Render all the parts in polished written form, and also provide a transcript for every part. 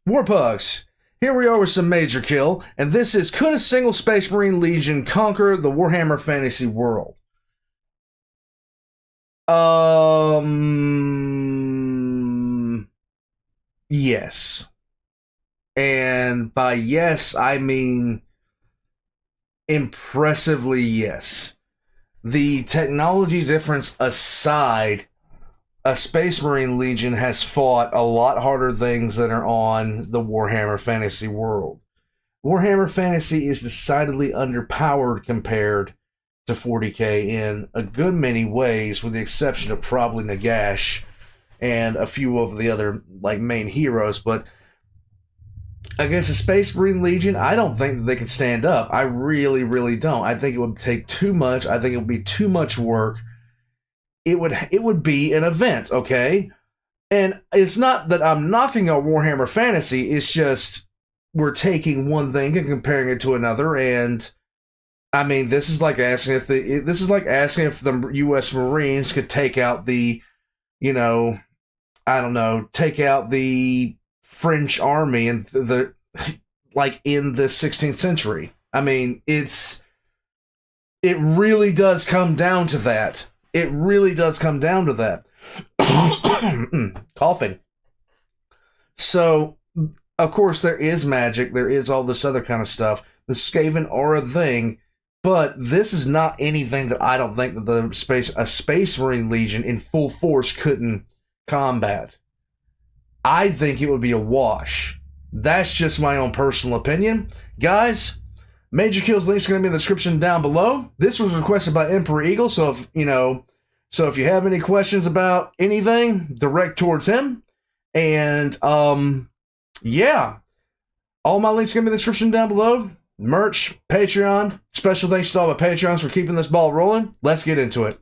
Warpugs, here we are with some Majorkill, and this is Could a Single Space Marine Legion Conquer the Warhammer Fantasy World? Yes. And by yes, I mean impressively yes. The technology difference aside, a Space Marine Legion has fought a lot harder things that are on the Warhammer Fantasy world. Warhammer Fantasy is decidedly underpowered compared to 40k in a good many ways, with the exception of probably Nagash and a few of the other main heroes. But against a Space Marine Legion, I don't think that they can stand up. I really, really don't. I think it would take too much. I think it would be too much work. It would be an event, okay? And it's not that I'm knocking on Warhammer Fantasy, it's just we're taking one thing and comparing it to another, and I mean, this is like asking if the US Marines could take out the, take out the French army and in the 16th century. I mean, it really does come down to that. It really does come down to that. Coughing. So, of course, there is magic. There is all this other kind of stuff. The Skaven are a thing, but this is not anything that I don't think that a Space Marine Legion in full force couldn't combat. I think it would be a wash. That's just my own personal opinion. Guys, Majorkill's link's going to be in the description down below. This was requested by Emperor Eagle, so if you have any questions about anything, direct towards him. And yeah, all my links are going to be in the description down below. Merch, Patreon. Special thanks to all my Patreons for keeping this ball rolling. Let's get into it.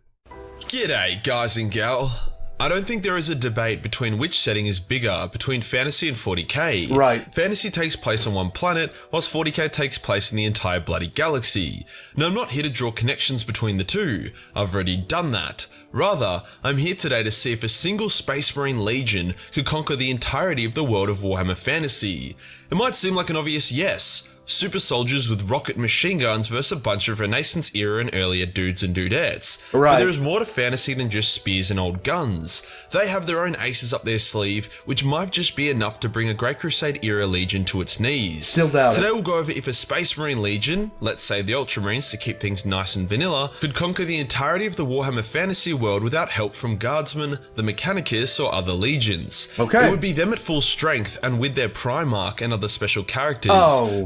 G'day, guys and gal. I don't think there is a debate between which setting is bigger between Fantasy and 40k. Right. Fantasy takes place on one planet, whilst 40k takes place in the entire bloody galaxy. Now, I'm not here to draw connections between the two. I've already done that. Rather, I'm here today to see if a single Space Marine Legion could conquer the entirety of the world of Warhammer Fantasy. It might seem like an obvious yes. Super soldiers with rocket machine guns versus a bunch of Renaissance era and earlier dudes and dudettes. Right. But there is more to fantasy than just spears and old guns. They have their own aces up their sleeve, which might just be enough to bring a Great Crusade era Legion to its knees. Still doubt it. Today we'll go over if a Space Marine Legion, let's say the Ultramarines to keep things nice and vanilla, could conquer the entirety of the Warhammer Fantasy world without help from Guardsmen, the Mechanicus, or other legions. Okay. It would be them at full strength and with their Primarch and other special characters,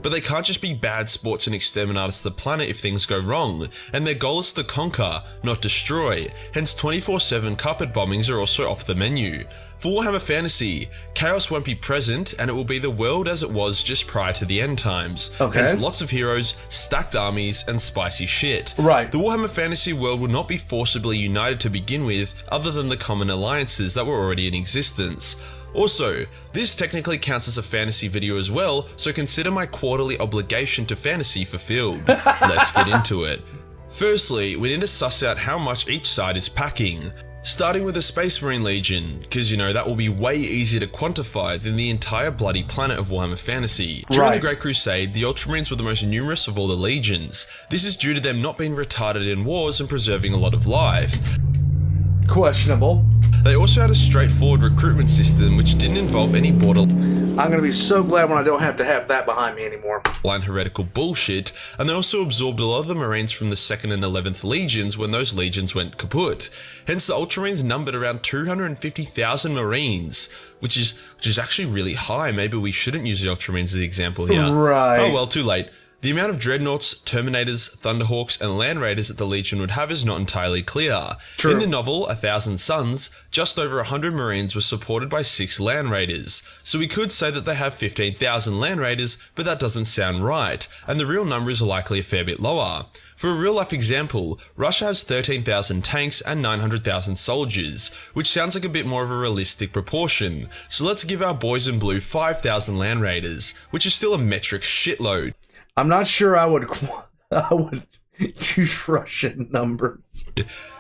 but they can't just be bad sports and exterminators to the planet if things go wrong, and their goal is to conquer, not destroy, hence 24/7 carpet bombings are also off the menu. For Warhammer Fantasy, chaos won't be present, and it will be the world as it was just prior to the end times. Okay. Hence lots of heroes, stacked armies, and spicy shit. Right. The Warhammer Fantasy world will not be forcibly united to begin with, other than the common alliances that were already in existence. Also, this technically counts as a fantasy video as well, so consider my quarterly obligation to fantasy fulfilled. Let's get into it. Firstly, we need to suss out how much each side is packing. Starting with the Space Marine Legion, because that will be way easier to quantify than the entire bloody planet of Warhammer Fantasy. During the Great Crusade, the Ultramarines were the most numerous of all the legions. This is due to them not being retarded in wars and preserving a lot of life. Questionable. They also had a straightforward recruitment system which didn't involve any I'm going to be so glad when I don't have to have that behind me anymore. borderline heretical bullshit, and they also absorbed a lot of the Marines from the 2nd and 11th Legions when those legions went kaput. Hence the Ultramarines numbered around 250,000 Marines, which is actually really high. Maybe we shouldn't use the Ultramarines as the example here. Right. Oh well, too late. The amount of Dreadnoughts, Terminators, Thunderhawks, and Land Raiders that the Legion would have is not entirely clear. True. In the novel, 1,000 Suns, just over 100 Marines were supported by 6 Land Raiders. So we could say that they have 15,000 Land Raiders, but that doesn't sound right, and the real number is likely a fair bit lower. For a real-life example, Russia has 13,000 tanks and 900,000 soldiers, which sounds like a bit more of a realistic proportion. So let's give our boys in blue 5,000 Land Raiders, which is still a metric shitload. I'm not sure I would Use Russian numbers.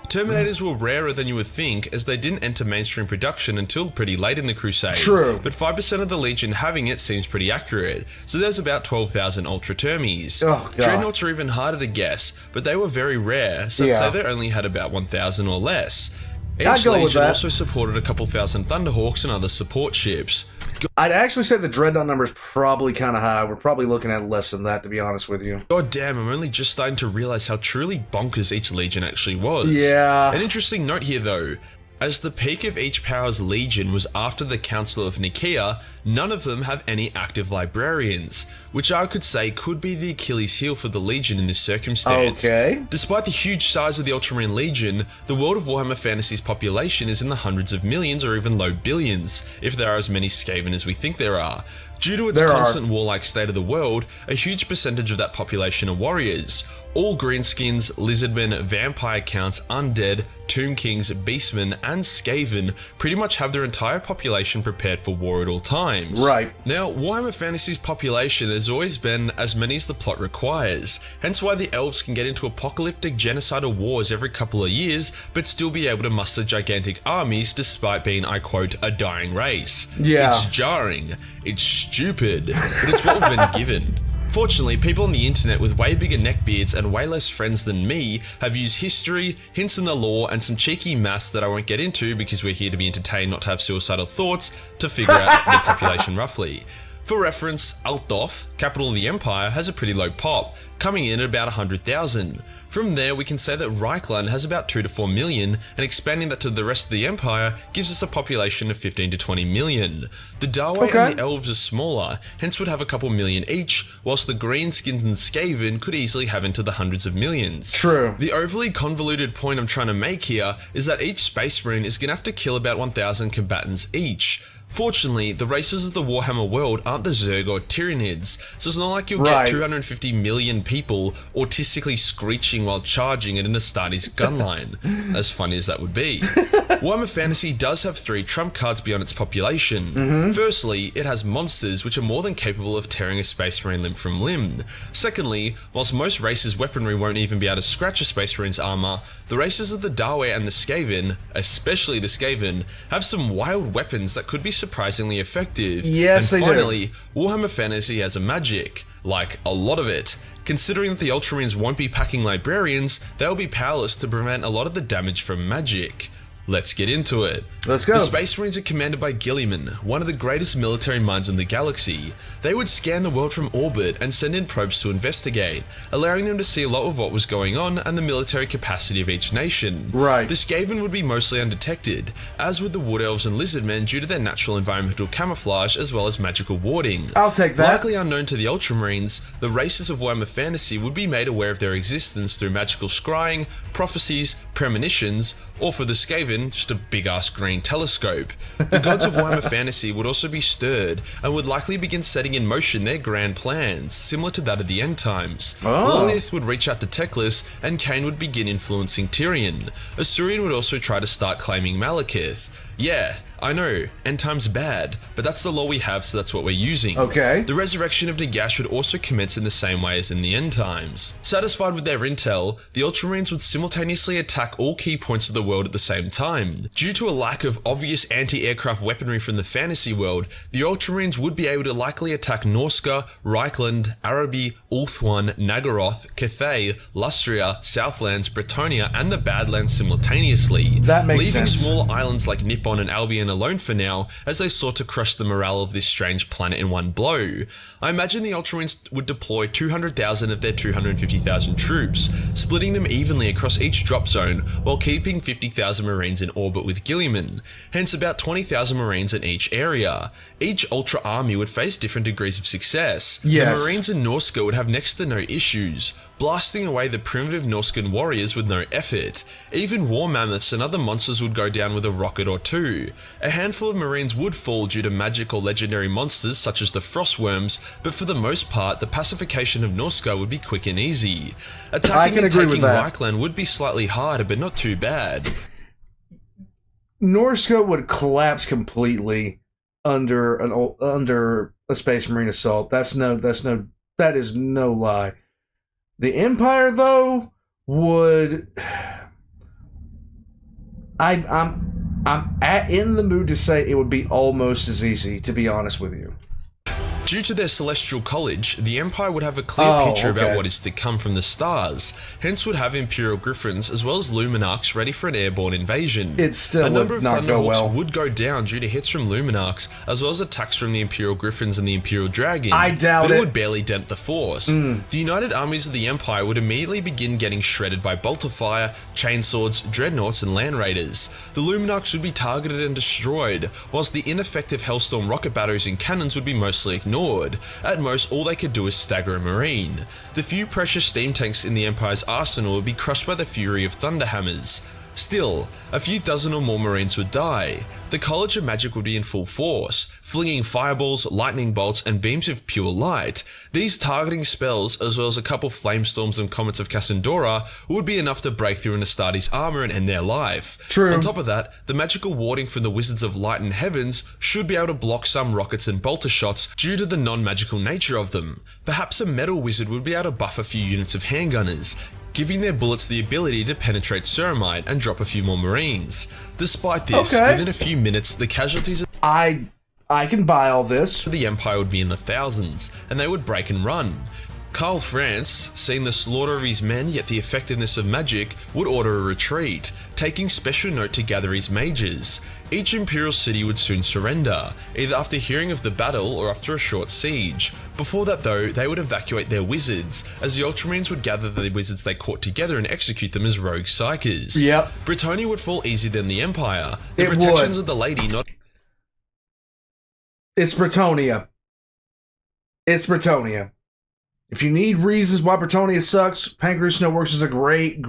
Terminators were rarer than you would think, as they didn't enter mainstream production until pretty late in the Crusade. True. But 5% of the Legion having it seems pretty accurate, so there's about 12,000 Ultra Termies. Oh, God. Dreadnoughts are even harder to guess, but they were very rare, so I'd say they only had about 1,000 or less. Each Legion also supported a couple thousand Thunderhawks and other support ships. I'd actually say the Dreadnought number is probably kind of high. We're probably looking at less than that, to be honest with you. God damn, I'm only just starting to realize how truly bonkers each Legion actually was. Yeah. An interesting note here though, as the peak of each power's Legion was after the Council of Nicaea, none of them have any active librarians, which I could say could be the Achilles heel for the Legion in this circumstance. Okay. Despite the huge size of the Ultramarine Legion, the world of Warhammer Fantasy's population is in the hundreds of millions or even low billions, if there are as many Skaven as we think there are. Due to its constant warlike state of the world, a huge percentage of that population are warriors. All greenskins, lizardmen, vampire counts, undead, tomb kings, beastmen, and skaven pretty much have their entire population prepared for war at all times. Right. Now, Warhammer Fantasy's population has always been as many as the plot requires, hence why the elves can get into apocalyptic genocidal wars every couple of years, but still be able to muster gigantic armies despite being, I quote, a dying race. Yeah. It's jarring, it's stupid, but it's what we've been given. Fortunately, people on the internet with way bigger neckbeards and way less friends than me have used history, hints in the lore, and some cheeky maths that I won't get into because we're here to be entertained, not to have suicidal thoughts, to figure out the population roughly. For reference, Altdorf, capital of the Empire, has a pretty low pop, coming in at about 100,000. From there, we can say that Reichland has about 2 to 4 million, and expanding that to the rest of the Empire gives us a population of 15 to 20 million. The Darway and the Elves are smaller, hence would have a couple million each, whilst the Greenskins and Skaven could easily have into the hundreds of millions. True. The overly convoluted point I'm trying to make here is that each Space Marine is going to have to kill about 1,000 combatants each. Fortunately, the races of the Warhammer world aren't the Zerg or Tyranids, so it's not like you'll get 250 million people autistically screeching while charging at an Astartes gunline, as funny as that would be. Warhammer Fantasy does have 3 trump cards beyond its population. Firstly, it has monsters which are more than capable of tearing a Space Marine limb from limb. Secondly, whilst most races' weaponry won't even be able to scratch a Space Marine's armor, the races of the Darway and the Skaven, especially the Skaven, have some wild weapons that could be surprisingly effective. Yes, and they finally, do. Warhammer Fantasy has a magic, like a lot of it. Considering that the Ultramarines won't be packing librarians, they'll be powerless to prevent a lot of the damage from magic. Let's get into it. Let's go. The Space Marines are commanded by Guilliman, one of the greatest military minds in the galaxy. They would scan the world from orbit and send in probes to investigate, allowing them to see a lot of what was going on and the military capacity of each nation. Right. The Skaven would be mostly undetected, as would the Wood Elves and Lizardmen due to their natural environmental camouflage as well as magical warding. I'll take that. Likely unknown to the Ultramarines, the races of Warhammer Fantasy would be made aware of their existence through magical scrying, prophecies, premonitions, or for the Skaven, just a big-ass green telescope. The gods of Warhammer Fantasy would also be stirred, and would likely begin setting in motion their grand plans, similar to that of the end times. Lilith would reach out to Teclis, and Cain would begin influencing Tyrion. Assyrian would also try to start claiming Malekith. Yeah, I know, end time's bad, but that's the law we have, so that's what we're using. Okay. The resurrection of Nagash would also commence in the same way as in the end times. Satisfied with their intel, the Ultramarines would simultaneously attack all key points of the world at the same time. Due to a lack of obvious anti-aircraft weaponry from the fantasy world, the Ultramarines would be able to likely attack Norska, Reichland, Araby, Ulthuan, Nagaroth, Cathay, Lustria, Southlands, Bretonia, and the Badlands simultaneously. That makes leaving sense. small islands like Nippon and Albion alone for now, as they sought to crush the morale of this strange planet in one blow. I imagine the Ultramarines would deploy 200,000 of their 250,000 troops, splitting them evenly across each drop zone, while keeping 50,000 Marines in orbit with Guilliman, hence about 20,000 Marines in each area. Each Ultra army would face different degrees of success. Yes. The Marines in Norska would have next to no issues, blasting away the primitive Norscan warriors with no effort. Even war mammoths and other monsters would go down with a rocket or two. A handful of Marines would fall due to magic or legendary monsters such as the Frostworms, but for the most part, the pacification of Norska would be quick and easy. Attacking and taking Reichland would be slightly harder, but not too bad. Norska would collapse completely under a Space Marine assault. That is no lie. The Empire, though, would. I'm in the mood to say it would be almost as easy, to be honest with you. Due to their celestial college, the Empire would have a clear picture about what is to come from the stars, hence would have Imperial Griffins as well as Luminarchs ready for an airborne invasion. It still a number of would not go Thunderhawks well. would go down due to hits from Luminarchs, as well as attacks from the Imperial Griffins and the Imperial Dragon, I doubt but it it. would barely dent the force. The united armies of the Empire would immediately begin getting shredded by bolter fire, chainswords, dreadnoughts and land raiders. The Luminarchs would be targeted and destroyed, whilst the ineffective Hellstorm rocket batteries and cannons would be mostly ignored. At most, all they could do is stagger a marine. The few precious steam tanks in the Empire's arsenal would be crushed by the fury of thunderhammers. Still, a few dozen or more marines would die. The College of Magic would be in full force, flinging fireballs, lightning bolts, and beams of pure light. These targeting spells, as well as a couple flamestorms and comets of Cassandora, would be enough to break through an Astartes armor and end their life. True. On top of that, the magical warding from the Wizards of Light and Heavens should be able to block some rockets and bolter shots due to the non-magical nature of them. Perhaps a metal wizard would be able to buff a few units of handgunners, giving their bullets the ability to penetrate ceramite and drop a few more marines. Despite this, within a few minutes, the casualties of I can buy all this. the Empire would be in the thousands, and they would break and run. Karl Franz, seeing the slaughter of his men yet the effectiveness of magic, would order a retreat, taking special note to gather his mages. Each Imperial city would soon surrender, either after hearing of the battle or after a short siege. Before that though, they would evacuate their wizards, as the Ultramarines would gather the wizards they caught together and execute them as rogue psykers. Yep. Bretonnia would fall easier than the Empire. The It protections would. of the Lady not It's Bretonnia. It's Bretonnia. If you need reasons why Bretonnia sucks, Pancreas Snowworks is a great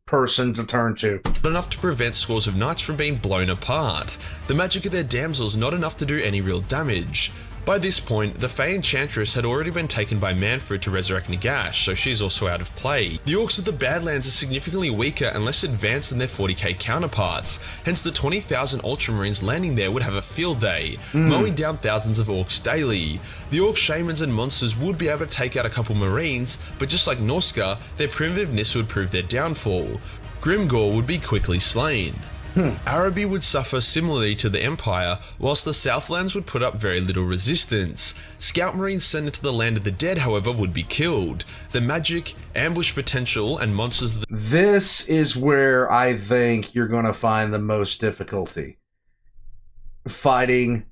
person to turn to. enough to prevent scores of knights from being blown apart. The magic of their damsels not enough to do any real damage. By this point, the Fey Enchantress had already been taken by Manfred to resurrect Nagash, so she's also out of play. The Orcs of the Badlands are significantly weaker and less advanced than their 40k counterparts, hence the 20,000 Ultramarines landing there would have a field day, mowing down thousands of Orcs daily. The Orc Shamans and Monsters would be able to take out a couple Marines, but just like Norska, their primitiveness would prove their downfall. Grimgor would be quickly slain. Araby would suffer similarly to the Empire, whilst the Southlands would put up very little resistance. Scout Marines sent into the Land of the Dead, however, would be killed. The magic, ambush potential, and monsters of the This is where I think you're going to find the most difficulty. Fighting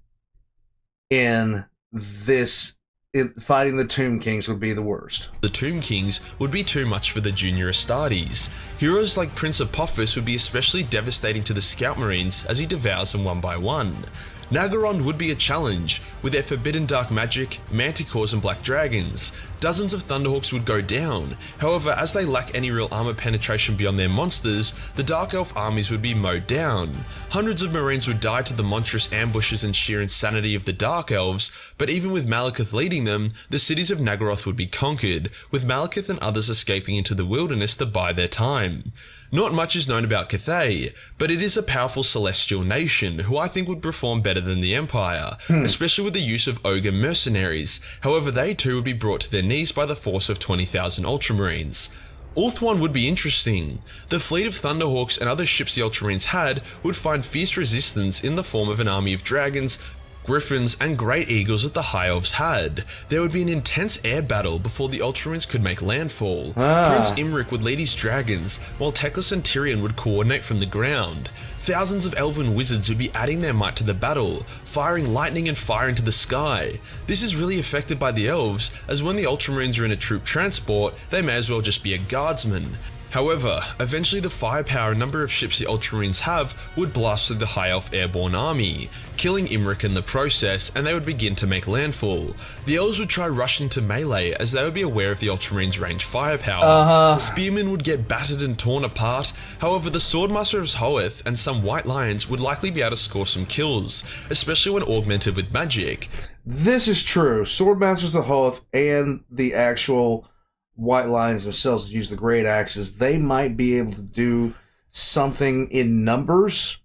the Tomb Kings would be the worst. Tomb Kings would be too much for the junior Astartes. Heroes like Prince Apophis would be especially devastating to the Scout Marines as he devours them one by one. Naggarond would be a challenge, with their forbidden dark magic, manticores and black dragons. Dozens of Thunderhawks would go down. However, as they lack any real armor penetration beyond their monsters, the Dark Elf armies would be mowed down. Hundreds of Marines would die to the monstrous ambushes and sheer insanity of the Dark Elves, but even with Malekith leading them, the cities of Naggaroth would be conquered, with Malekith and others escaping into the wilderness to bide their time. Not much is known about Cathay, but it is a powerful celestial nation who I think would perform better than the Empire, especially with the use of ogre mercenaries. However, they too would be brought to their knees by the force of 20,000 Ultramarines. Ulthuan would be interesting. The fleet of Thunderhawks and other ships the Ultramarines had would find fierce resistance in the form of an army of dragons, Griffins and Great Eagles that the High Elves had. There would be an intense air battle before the Ultramarines could make landfall. Prince Imric would lead his dragons, while Teclis and Tyrion would coordinate from the ground. Thousands of elven wizards would be adding their might to the battle, firing lightning and fire into the sky. This is really affected by the elves, as when the Ultramarines are in a troop transport, they may as well just be a guardsman. However, eventually the firepower and number of ships the Ultramarines have would blast through the High Elf airborne army, killing Imric in the process, and they would begin to make landfall. The elves would try rushing to melee as they would be aware of the Ultramarines' range firepower. Spearmen would get battered and torn apart. However, the Swordmaster of Hoeth and some White Lions would likely be able to score some kills, especially when augmented with magic. This is true. Swordmasters of Hoth and the actual White Lions themselves that use the great axes, they might be able to do something in numbers.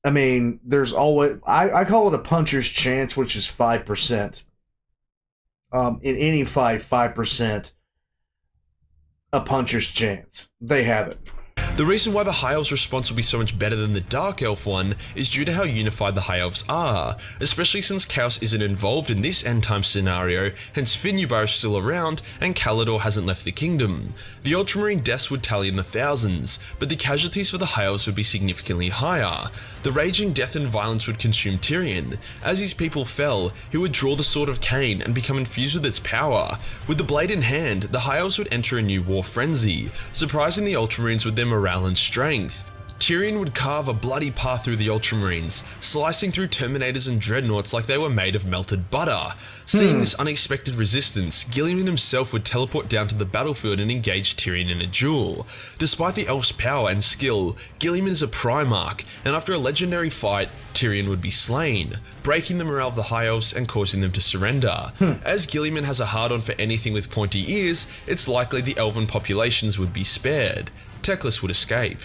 I mean, there's always, I call it a puncher's chance, which is 5%. In any fight, 5% a puncher's chance. They have it. The reason why the High Elves' response will be so much better than the Dark Elf one is due to how unified the High Elves are, especially since Chaos isn't involved in this end time scenario, hence Finubar is still around and Kalador hasn't left the kingdom. The Ultramarine deaths would tally in the thousands, but the casualties for the High Elves would be significantly higher. The raging death and violence would consume Tyrion. As his people fell, he would draw the Sword of Cain and become infused with its power. With the blade in hand, the High Elves would enter a new war frenzy, surprising the Ultramarines with their morale and strength. Tyrion would carve a bloody path through the Ultramarines, slicing through Terminators and Dreadnoughts like they were made of melted butter. Seeing this unexpected resistance, Gilliman himself would teleport down to the battlefield and engage Tyrion in a duel. Despite the elf's power and skill, Gilliman is a Primarch, and after a legendary fight, Tyrion would be slain, breaking the morale of the High Elves and causing them to surrender. As Gilliman has a hard-on for anything with pointy ears, it's likely the elven populations would be spared. Teclis would escape.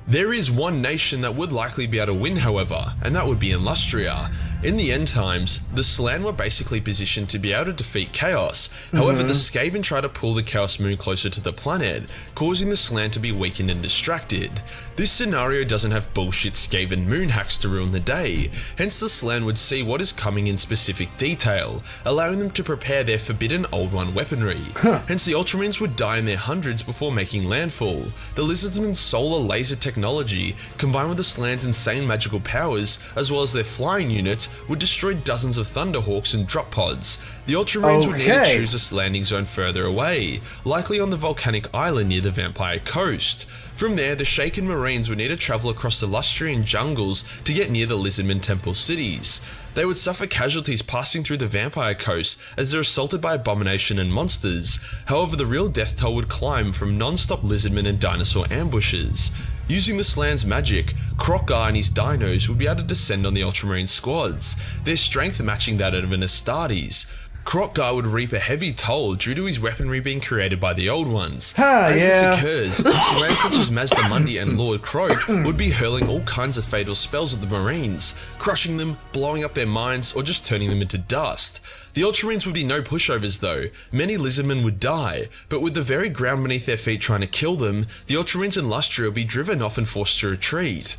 There is one nation that would likely be able to win, however, and that would be Illustria. In the end times, the Slann were basically positioned to be able to defeat Chaos. However, the Skaven try to pull the Chaos Moon closer to the planet, causing the Slann to be weakened and distracted. This scenario doesn't have bullshit Skaven moon hacks to ruin the day, hence the Slann would see what is coming in specific detail, allowing them to prepare their forbidden Old One weaponry. Hence the Ultramarines would die in their hundreds before making landfall. The Lizardsmen's solar laser technology, combined with the Slann's insane magical powers, as well as their flying units, would destroy dozens of Thunderhawks and drop pods. The Ultramarines would need to choose a landing zone further away, likely on the volcanic island near the Vampire Coast. From there, the Shaken Marines would need to travel across the Lustrian jungles to get near the Lizardman Temple cities. They would suffer casualties passing through the Vampire Coast as they're assaulted by abomination and monsters. However, the real death toll would climb from non-stop Lizardmen and dinosaur ambushes. Using the Slann's magic, Krokkar and his dinos would be able to descend on the Ultramarine squads, their strength matching that of an Astartes. Krokkar would reap a heavy toll due to his weaponry being created by the Old Ones. As this occurs, Slann such as Mazdamundi and Lord Croak would be hurling all kinds of fatal spells at the Marines, crushing them, blowing up their minds, or just turning them into dust. The Ultramarines would be no pushovers though. Many Lizardmen would die, but with the very ground beneath their feet trying to kill them, the Ultramarines and Lustria would be driven off and forced to retreat.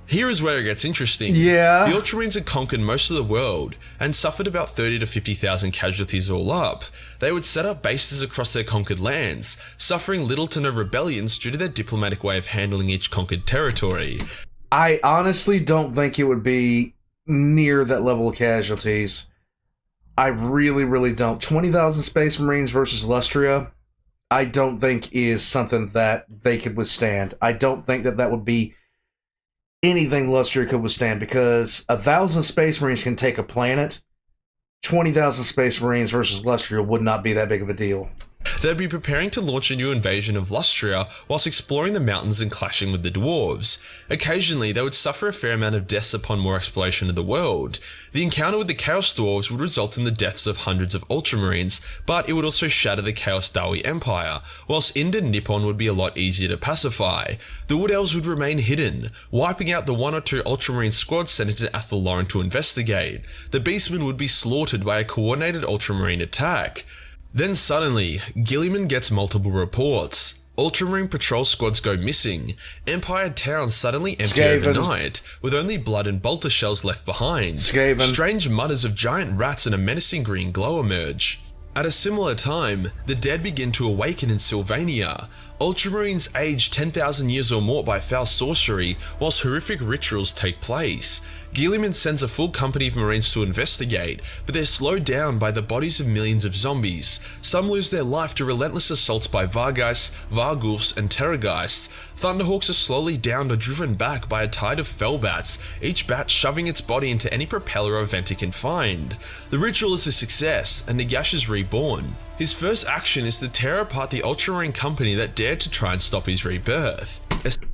Here is where it gets interesting. The Ultramarines had conquered most of the world and suffered about 30 to 50,000 casualties all up. They would set up bases across their conquered lands, suffering little to no rebellions due to their diplomatic way of handling each conquered territory. I honestly don't think it would be near that level of casualties. I really, really don't. 20,000 Space Marines versus Lustria, I don't think is something that they could withstand. I don't think that that would be anything Lustria could withstand, because 1,000 Space Marines can take a planet. 20,000 Space Marines versus Lustria would not be that big of a deal. They'd be preparing to launch a new invasion of Lustria whilst exploring the mountains and clashing with the dwarves. Occasionally, they would suffer a fair amount of deaths upon more exploration of the world. The encounter with the Chaos Dwarves would result in the deaths of hundreds of Ultramarines, but it would also shatter the Chaos Dawi Empire, whilst Ind and Nippon would be a lot easier to pacify. The Wood Elves would remain hidden, wiping out the one or two Ultramarine squads sent into Athel Loren to investigate. The Beastmen would be slaughtered by a coordinated Ultramarine attack. Then suddenly, Gilliman gets multiple reports. Ultramarine patrol squads go missing. Empire towns suddenly empty overnight, with only blood and bolter shells left behind. Strange mutters of giant rats and a menacing green glow emerge. At a similar time, the dead begin to awaken in Sylvania. Ultramarines age 10,000 years or more by foul sorcery, whilst horrific rituals take place. Gilliman sends a full company of Marines to investigate, but they're slowed down by the bodies of millions of zombies. Some lose their life to relentless assaults by Vargheists, Varghulfs, and Terrorgeists. Thunderhawks are slowly downed or driven back by a tide of fellbats, each bat shoving its body into any propeller or vent it can find. The ritual is a success, and Nagash is reborn. His first action is to tear apart the Ultramarine company that dared to try and stop his rebirth.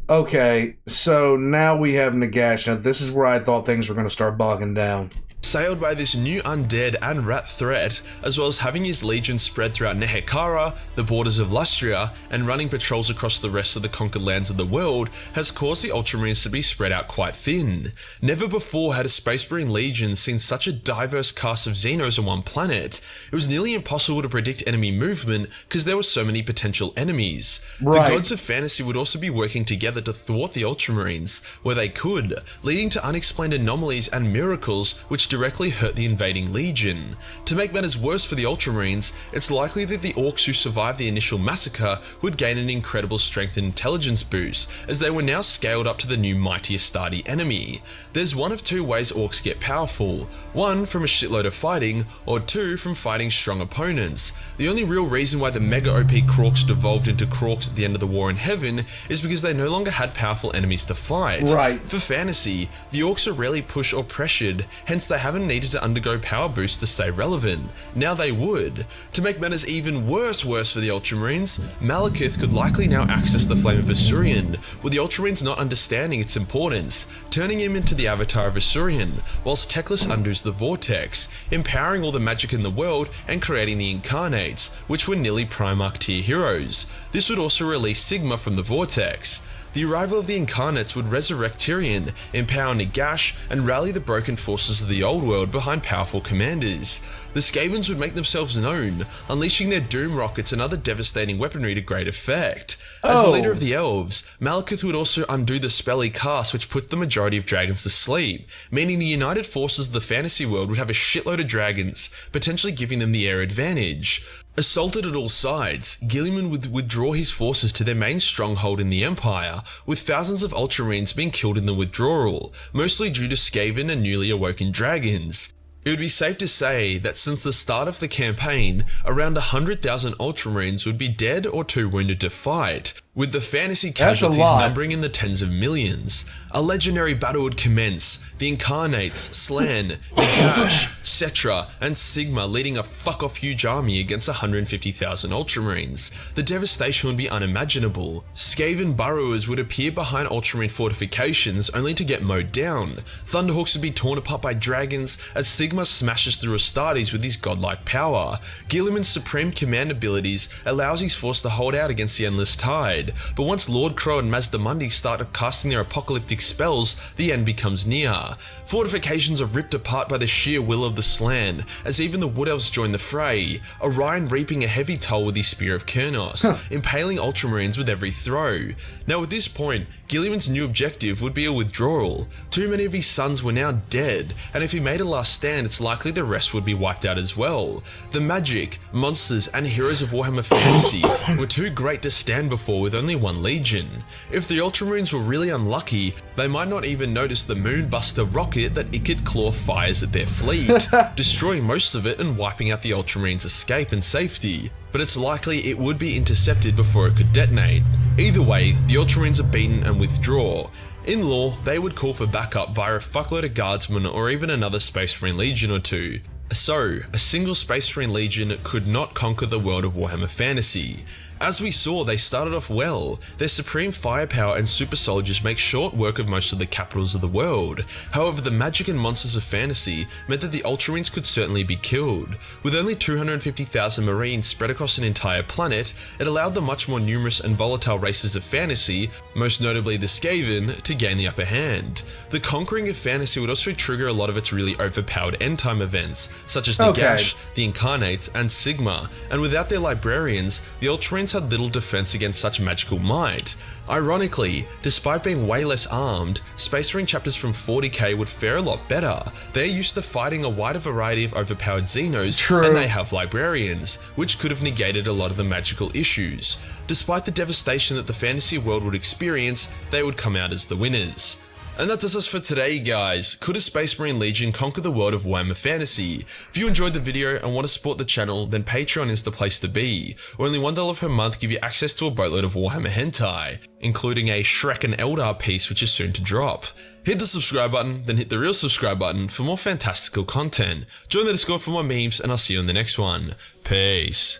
Okay, so now we have Nagash. Now this is where I thought things were going to start bogging down. Assailed by this new undead and rat threat, as well as having his legion spread throughout Nehekara, the borders of Lustria, and running patrols across the rest of the conquered lands of the world, has caused the Ultramarines to be spread out quite thin. Never before had a Space Marine Legion seen such a diverse cast of Xenos on one planet. It was nearly impossible to predict enemy movement because there were so many potential enemies. Right. The gods of fantasy would also be working together to thwart the Ultramarines where they could, leading to unexplained anomalies and miracles which directly hurt the invading legion. To make matters worse for the Ultramarines, it's likely that the Orcs who survived the initial massacre would gain an incredible strength and intelligence boost, as they were now scaled up to the new mighty Astarte enemy. There's one of two ways Orcs get powerful, one from a shitload of fighting, or two from fighting strong opponents. The only real reason why the mega OP Krorks devolved into Krorks at the end of the War in Heaven is because they no longer had powerful enemies to fight. Right. For fantasy, the Orcs are rarely pushed or pressured, hence they haven't needed to undergo power boosts to stay relevant. Now they would. To make matters even worse for the Ultramarines, Malekith could likely now access the Flame of Asuryan, with the Ultramarines not understanding its importance, turning him into the avatar of Asuryan, whilst Teclis undoes the Vortex, empowering all the magic in the world and creating the Incarnates, which were nearly Primarch tier heroes. This would also release Sigma from the Vortex. The arrival of the Incarnates would resurrect Tyrion, empower Nagash, and rally the broken forces of the old world behind powerful commanders. The Skavens would make themselves known, unleashing their Doom Rockets and other devastating weaponry to great effect. As the leader of the Elves, Malekith would also undo the spell he cast which put the majority of dragons to sleep, meaning the united forces of the fantasy world would have a shitload of dragons, potentially giving them the air advantage. Assaulted at all sides, Guilliman would withdraw his forces to their main stronghold in the Empire, with thousands of Ultramarines being killed in the withdrawal, mostly due to Skaven and newly awoken dragons. It would be safe to say that since the start of the campaign, around 100,000 Ultramarines would be dead or too wounded to fight, with the fantasy casualties numbering in the tens of millions. A legendary battle would commence, the Incarnates, Slan, Nagash, Cetra, and Sigma leading a fuck-off huge army against 150,000 Ultramarines. The devastation would be unimaginable. Skaven burrowers would appear behind Ultramarine fortifications only to get mowed down. Thunderhawks would be torn apart by dragons as Sigma smashes through Astartes with his godlike power. Guilliman's supreme command abilities allows his force to hold out against the endless tide, but once Lord Crow and Mazdamundi start casting their apocalyptic spells, the end becomes near. Fortifications are ripped apart by the sheer will of the Slan, as even the Wood Elves join the fray, Orion reaping a heavy toll with his Spear of Kurnos, impaling Ultramarines with every throw. Now at this point, Guilliman's new objective would be a withdrawal. Too many of his sons were now dead, and if he made a last stand, it's likely the rest would be wiped out as well. The magic, monsters, and heroes of Warhammer Fantasy were too great to stand before with only one legion. If the Ultramarines were really unlucky, they might not even notice the Moonbuster rocket that Ikit Claw fires at their fleet, destroying most of it and wiping out the Ultramarines' escape and safety. But it's likely it would be intercepted before it could detonate. Either way, the Ultramarines are beaten and withdraw. In lore, they would call for backup via a fuckload of guardsmen or even another Space Marine Legion or two. So, a single Space Marine Legion could not conquer the world of Warhammer Fantasy. As we saw, they started off well. Their supreme firepower and super soldiers make short work of most of the capitals of the world. However, the magic and monsters of fantasy meant that the Ultramarines could certainly be killed. With only 250,000 Marines spread across an entire planet, it allowed the much more numerous and volatile races of fantasy, most notably the Skaven, to gain the upper hand. The conquering of fantasy would also trigger a lot of its really overpowered end-time events, such as Nagash, the Incarnates, and Sigma, and without their librarians, the Ultramarines had little defense against such magical might. Ironically, despite being way less armed, Space Marine chapters from 40k would fare a lot better. They're used to fighting a wider variety of overpowered Xenos, and they have librarians, which could have negated a lot of the magical issues. Despite the devastation that the fantasy world would experience, they would come out as the winners. And that does us for today, guys. Could a Space Marine Legion conquer the world of Warhammer Fantasy? If you enjoyed the video and want to support the channel, then Patreon is the place to be. Only $1 per month give you access to a boatload of Warhammer hentai, including a Shrek and Eldar piece which is soon to drop. Hit the subscribe button, then hit the real subscribe button for more fantastical content. Join the Discord for more memes, and I'll see you in the next one. Peace.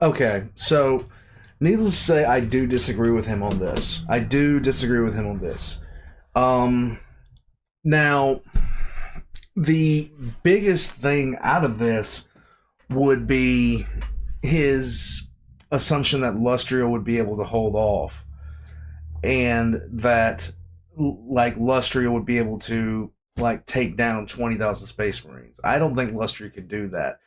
Okay, so needless to say, I do disagree with him on this. Now, the biggest thing out of this would be his assumption that Lustria would be able to hold off, and that like Lustria would be able to like take down 20,000 Space Marines. I don't think Lustria could do that.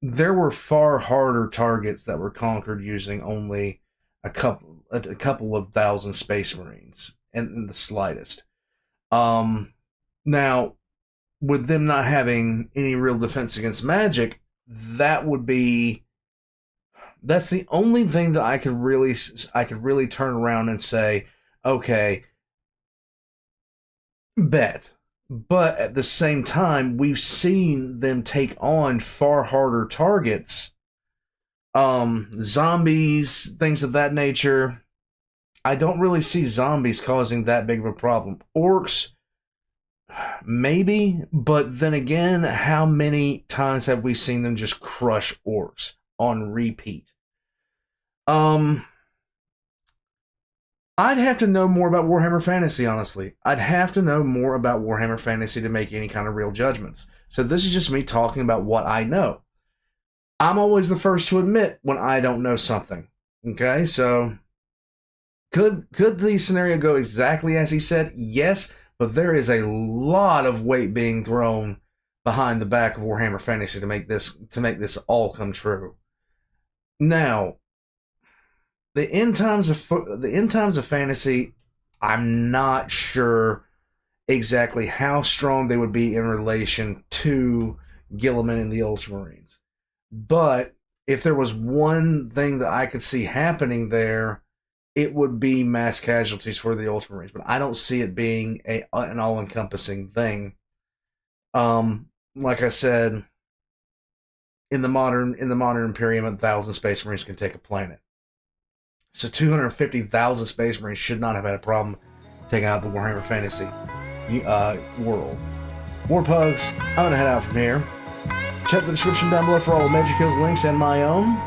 There were far harder targets that were conquered using only a couple of thousand Space Marines, and the slightest. Now, with them not having any real defense against magic, that's the only thing that I could really turn around and say, okay, bet. But at the same time, we've seen them take on far harder targets, zombies, things of that nature. I don't really see zombies causing that big of a problem. Orcs, maybe, but then again, how many times have we seen them just crush orcs on repeat? I'd have to know more about Warhammer Fantasy, honestly. I'd have to know more about Warhammer Fantasy to make any kind of real judgments. So this is just me talking about what I know. I'm always the first to admit when I don't know something. Okay, so could the scenario go exactly as he said? Yes, but there is a lot of weight being thrown behind the back of Warhammer Fantasy to make this all come true. Now, the end times of fantasy, I'm not sure exactly how strong they would be in relation to Gilliman and the Ultramarines. But if there was one thing that I could see happening there, it would be mass casualties for the Ultramarines. But I don't see it being an all-encompassing thing. Like I said, in the modern Imperium, 1,000 Space Marines can take a planet. So 250,000 Space Marines should not have had a problem taking out the Warhammer Fantasy world. Warpugs, I'm going to head out from here. Check the description down below for all of Majorkill's links and my own.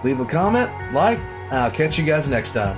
Leave a comment, like, and I'll catch you guys next time.